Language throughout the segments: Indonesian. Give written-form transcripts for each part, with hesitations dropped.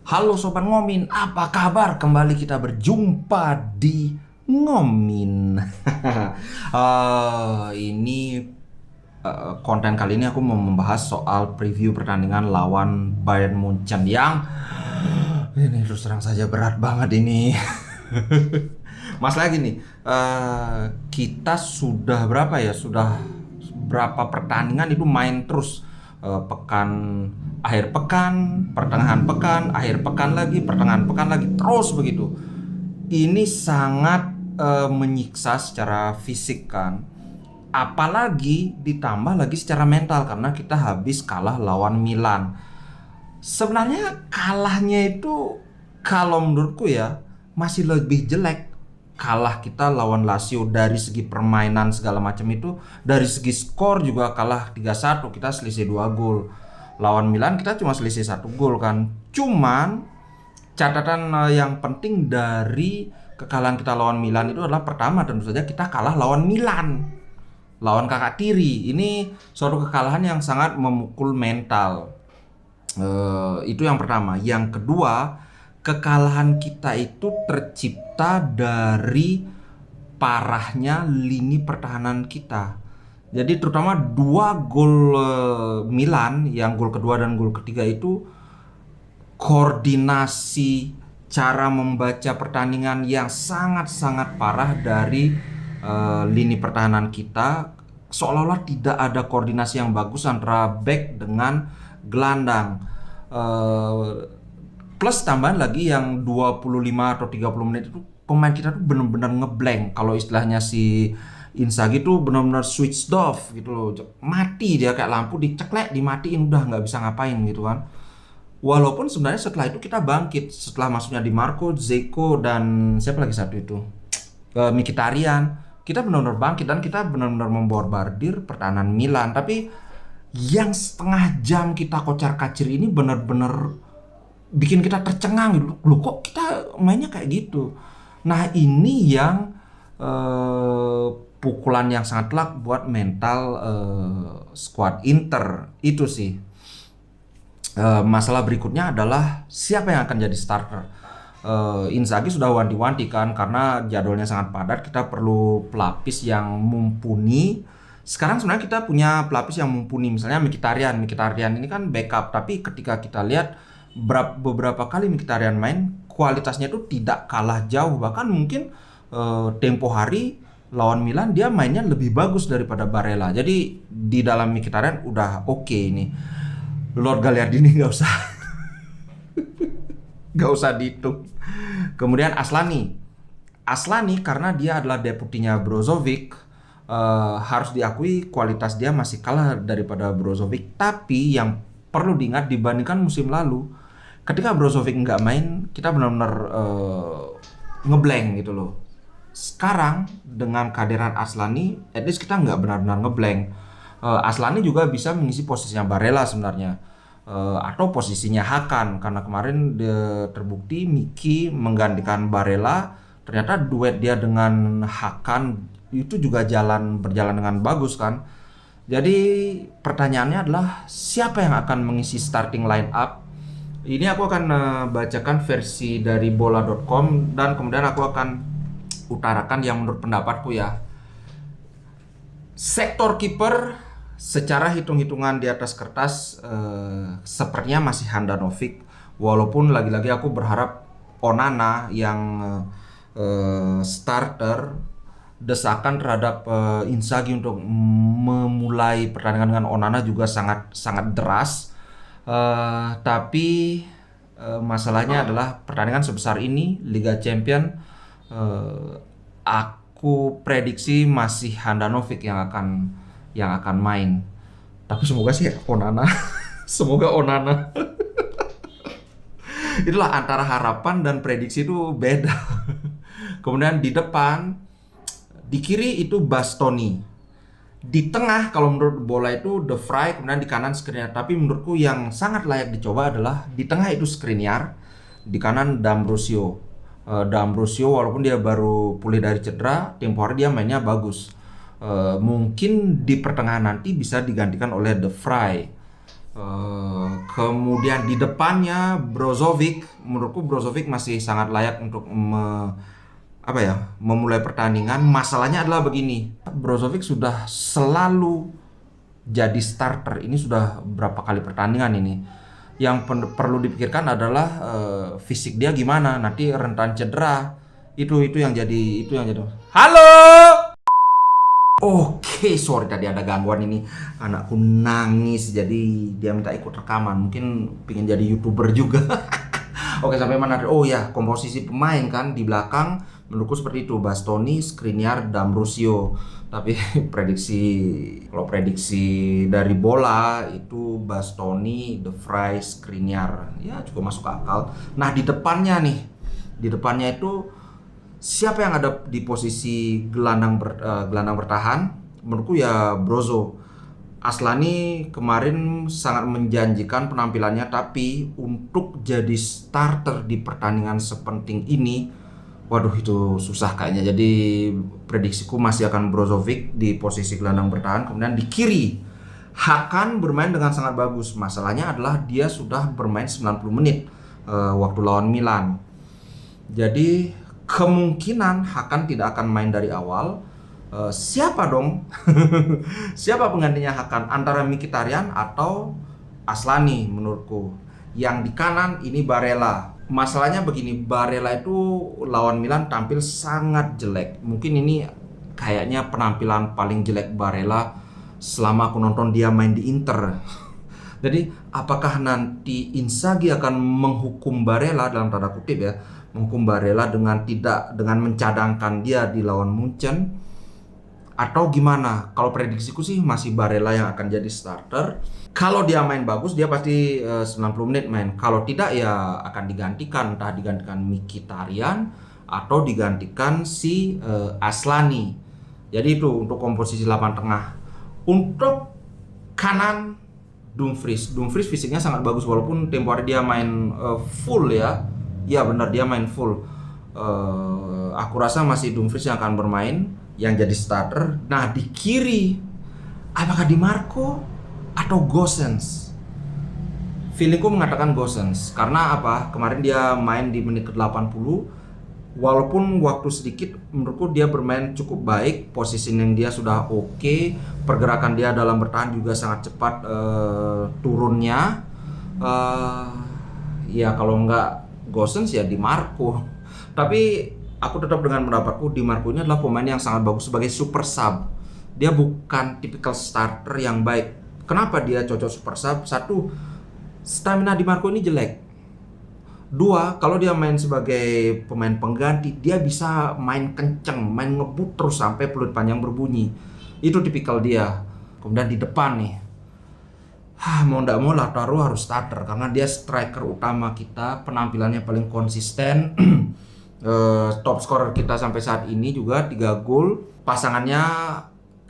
Halo Sobat Ngomin, apa kabar? Kembali kita berjumpa di Ngomin. Ini konten kali ini aku mau membahas soal preview pertandingan lawan Bayern Munchen yang ini terus terang saja berat banget ini. Masalah gini, kita sudah berapa ya? Sudah berapa pertandingan itu main terus, pekan akhir pekan, pertengahan pekan, akhir pekan lagi, pertengahan pekan lagi, terus begitu. Ini sangat menyiksa secara fisik kan. Apalagi ditambah lagi secara mental karena kita habis kalah lawan Milan. Sebenarnya kalahnya itu kalau menurutku ya masih lebih jelek. Kalah kita lawan Lazio dari segi permainan segala macam itu, dari segi skor juga kalah 3-1, kita selisih 2 gol. Lawan Milan kita cuma selisih 1 gol kan. Cuman catatan yang penting dari kekalahan kita lawan Milan itu adalah pertama tentu saja kita kalah lawan Milan, lawan kakak tiri. Ini suatu kekalahan yang sangat memukul mental. Itu yang pertama. Yang kedua, kekalahan kita itu tercipta dari parahnya lini pertahanan kita. Jadi terutama 2 gol Milan, yang gol kedua dan gol ketiga itu koordinasi cara membaca pertandingan yang sangat-sangat parah dari lini pertahanan kita. Seolah-olah tidak ada koordinasi yang bagus antara back dengan gelandang. Plus tambahan lagi yang 25 atau 30 menit itu pemain kita tuh benar-benar ngeblank. Kalau istilahnya si Inzaghi tuh benar-benar switched off gitu loh. Mati dia kayak lampu diceklek, dimatiin, udah nggak bisa ngapain gitu kan. Walaupun sebenarnya setelah itu kita bangkit. Setelah masuknya Di Marco, Dzeko, dan siapa lagi satu itu? Mkhitaryan. Kita benar-benar bangkit dan kita benar-benar memborbardir pertahanan Milan. Tapi yang setengah jam kita kocar-kacir ini benar-benar bikin kita tercengang gitu. Loh kok kita mainnya kayak gitu. Nah ini yang pukulan yang sangat telak buat mental squad Inter itu sih. Masalah berikutnya adalah siapa yang akan jadi starter. Inzaghi sudah wanti-wanti kan, karena jadwalnya sangat padat, kita perlu pelapis yang mumpuni. Sekarang sebenarnya kita punya pelapis yang mumpuni, misalnya Mkhitaryan ini kan backup, tapi ketika kita lihat beberapa kali Mkhitaryan main, kualitasnya itu tidak kalah jauh, bahkan mungkin tempo hari lawan Milan dia mainnya lebih bagus daripada Barella. Jadi di dalam Mkhitaryan udah oke ini. Lord Gagliardini nggak usah dihitung. Kemudian Aslani karena dia adalah deputinya Brozovic, harus diakui kualitas dia masih kalah daripada Brozovic. Tapi yang perlu diingat, dibandingkan musim lalu, ketika Brozovic nggak main, kita benar-benar ngeblank gitu loh. Sekarang dengan kehadiran Aslani, at least kita nggak benar-benar ngeblank. Aslani juga bisa mengisi posisinya Barella sebenarnya, atau posisinya Hakan, karena kemarin terbukti Miki menggantikan Barella. Ternyata duet dia dengan Hakan itu juga berjalan dengan bagus kan. Jadi pertanyaannya adalah siapa yang akan mengisi starting line up. Ini aku akan bacakan versi dari bola.com dan kemudian aku akan utarakan yang menurut pendapatku ya. Sektor kiper secara hitung-hitungan di atas kertas sepertinya masih Handanovic, walaupun lagi-lagi aku berharap Onana yang starter. Desakan terhadap Inzaghi untuk memulai pertandingan dengan Onana juga sangat deras. Tapi masalahnya adalah pertandingan sebesar ini Liga Champion, aku prediksi masih Handanovic yang akan main. Tapi semoga sih Onana. Semoga Onana. Itulah antara harapan dan prediksi itu beda. Kemudian di depan, di kiri itu Bastoni. Di tengah kalau menurut bola itu De Vrij, kemudian di kanan Skriniar. Tapi menurutku yang sangat layak dicoba adalah di tengah itu Skriniar, di kanan D'Ambrosio. D'Ambrosio walaupun dia baru pulih dari cedera, tempo hari dia mainnya bagus. Mungkin di pertengahan nanti bisa digantikan oleh De Vrij. Kemudian di depannya Brozovic, menurutku Brozovic masih sangat layak untuk memulai pertandingan. Masalahnya adalah begini, Brozovic sudah selalu jadi starter. Ini sudah berapa kali pertandingan ini. Yang perlu dipikirkan adalah fisik dia gimana, nanti rentan cedera. Itu yang jadi Halo. Oke, sorry tadi ada gangguan ini. Anakku nangis jadi dia minta ikut rekaman. Mungkin pengen jadi YouTuber juga. Oke, sampai mana? Oh ya, komposisi pemain kan di belakang menurutku seperti itu. Bastoni, Skriniar, D'Ambrosio. Tapi kalau prediksi dari bola itu Bastoni, De Vrij, Skriniar. Ya, cukup masuk akal. Nah, di depannya itu siapa yang ada di posisi gelandang bertahan? Menurutku ya Brozo. Aslani kemarin sangat menjanjikan penampilannya, tapi untuk jadi starter di pertandingan sepenting ini, waduh itu susah kayaknya. Jadi prediksiku masih akan Brozovic di posisi gelandang bertahan. Kemudian di kiri Hakan bermain dengan sangat bagus. Masalahnya adalah dia sudah bermain 90 menit waktu lawan Milan. Jadi kemungkinan Hakan tidak akan main dari awal. Siapa dong? Siapa penggantinya Hakan? Antara Mkhitaryan atau Aslani menurutku. Yang di kanan ini Barella. Masalahnya begini, Barella itu lawan Milan tampil sangat jelek. Mungkin ini kayaknya penampilan paling jelek Barella selama aku nonton dia main di Inter. Jadi apakah nanti Inzaghi akan menghukum Barella dalam tanda kutip ya? Menghukum Barella dengan mencadangkan dia di lawan Munchen, atau gimana? Kalau prediksiku sih masih Barella yang akan jadi starter. Kalau dia main bagus dia pasti 90 menit main. Kalau tidak ya akan digantikan, entah digantikan Mkhitaryan atau digantikan si Aslani. Jadi itu untuk komposisi 8 tengah. Untuk kanan Dumfries fisiknya sangat bagus walaupun tempo hari dia main full ya. Ya benar, dia main full. Aku rasa masih Dumfries yang akan bermain, yang jadi starter. Nah di kiri apakah Di Marco atau Gosens? Feelingku mengatakan Gosens. Karena apa? Kemarin dia main di menit ke-80. Walaupun waktu sedikit, menurutku dia bermain cukup baik. Positioning dia sudah oke. Pergerakan dia dalam bertahan juga sangat cepat turunnya. Ya kalau nggak Gosens ya Di Marco. Tapi aku tetap dengan pendapatku Di Marco ini adalah pemain yang sangat bagus sebagai super sub. Dia bukan tipikal starter yang baik. Kenapa dia cocok super sub? Satu, stamina Di Marco ini jelek. Dua, kalau dia main sebagai pemain pengganti, dia bisa main kenceng, main ngebut terus sampai peluit panjang berbunyi. Itu tipikal dia. Kemudian di depan nih, mau nggak mau Lautaro harus starter karena dia striker utama kita, penampilannya paling konsisten. Top scorer kita sampai saat ini juga 3 gol. Pasangannya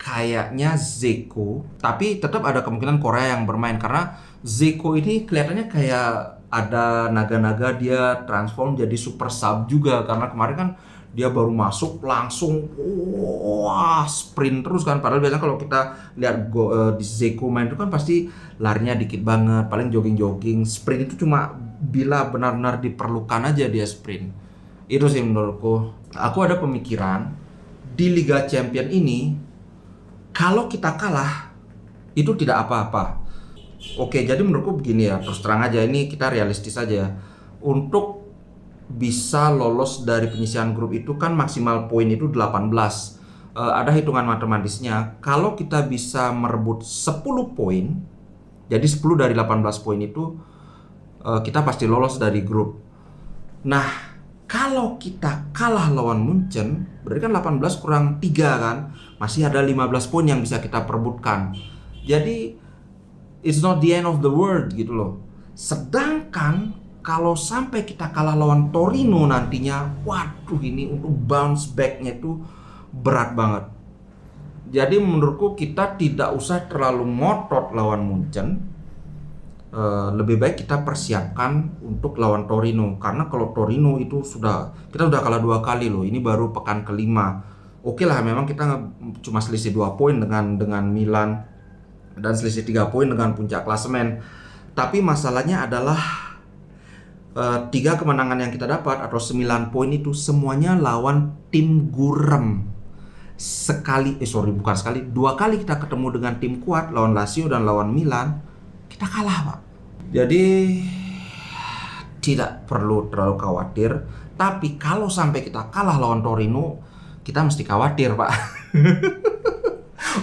kayaknya Dzeko, tapi tetap ada kemungkinan Korea yang bermain karena Dzeko ini kelihatannya kayak ada naga-naga dia transform jadi super sub juga, karena kemarin kan dia baru masuk langsung sprint terus kan, padahal biasanya kalau kita lihat di Dzeko main itu kan pasti larinya dikit banget, paling jogging-jogging. Sprint itu cuma bila benar-benar diperlukan aja dia sprint. Itu sih menurutku. Aku ada pemikiran di Liga Champion ini kalau kita kalah itu tidak apa-apa. Oke, jadi menurutku begini ya, terus terang aja, ini kita realistis aja. Untuk bisa lolos dari penyisihan grup itu kan maksimal poin itu 18. Ada hitungan matematisnya. Kalau kita bisa merebut 10 poin, jadi 10 dari 18 poin itu kita pasti lolos dari grup. Nah, kalau kita kalah lawan Munchen, berarti kan 18 kurang 3 kan? Masih ada 15 poin yang bisa kita perebutkan. Jadi, it's not the end of the world gitu loh. Sedangkan, kalau sampai kita kalah lawan Torino nantinya, waduh ini untuk bounce back-nya itu berat banget. Jadi menurutku kita tidak usah terlalu ngotot lawan Munchen. Lebih baik kita persiapkan untuk lawan Torino, karena kalau Torino itu kita sudah kalah 2 kali loh. Ini baru pekan ke-5. Oke lah, memang kita cuma selisih 2 poin dengan Milan. dan selisih 3 poin dengan puncak klasemen. Tapi masalahnya adalah 3 kemenangan yang kita dapat atau 9 poin itu semuanya lawan tim gurem. Bukan sekali, 2 kali kita ketemu dengan tim kuat, lawan Lazio dan lawan Milan, kita kalah, Pak. Jadi tidak perlu terlalu khawatir. Tapi kalau sampai kita kalah lawan Torino, kita mesti khawatir, Pak.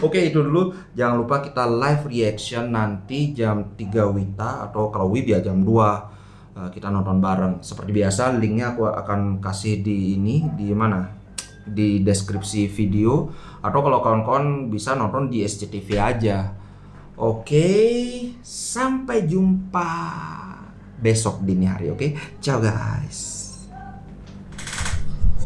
Oke, itu dulu. Jangan lupa kita live reaction nanti jam 3 Wita, atau kalau Wib ya jam 2. Kita nonton bareng. Seperti biasa, linknya aku akan kasih di mana? Di deskripsi video. Atau kalau kawan-kawan bisa nonton di SCTV aja. Oke, sampai jumpa besok dini hari, oke? Ciao guys.